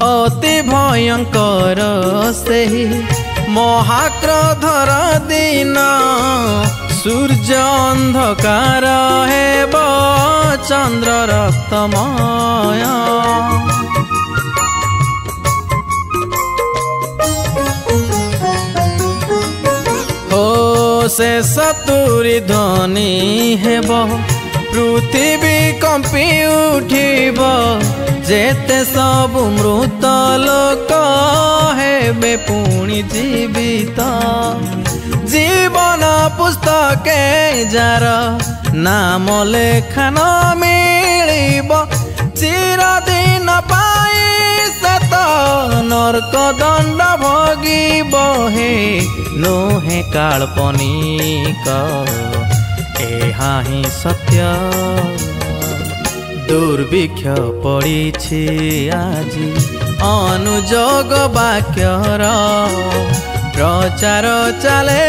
अति भयंकर सेही महाक्रोधर दिन सूर्य अंधकार हेब चंद्र रक्तमय हो से सतुरी ध्वनि हेब पृथ्वी कंपी उठिब जेते सब मृत लोक हेबे पुणी जीवित जीवन पुस्तके जार नाम लेखन मिलिब चिरदिन पाई सत नरक दंड भोगिब हे नुहे काल्पनिक एहा ही सत्य दुर्भिक्ष पड़ी आजी अनुजोग वाक्यर प्रचार चले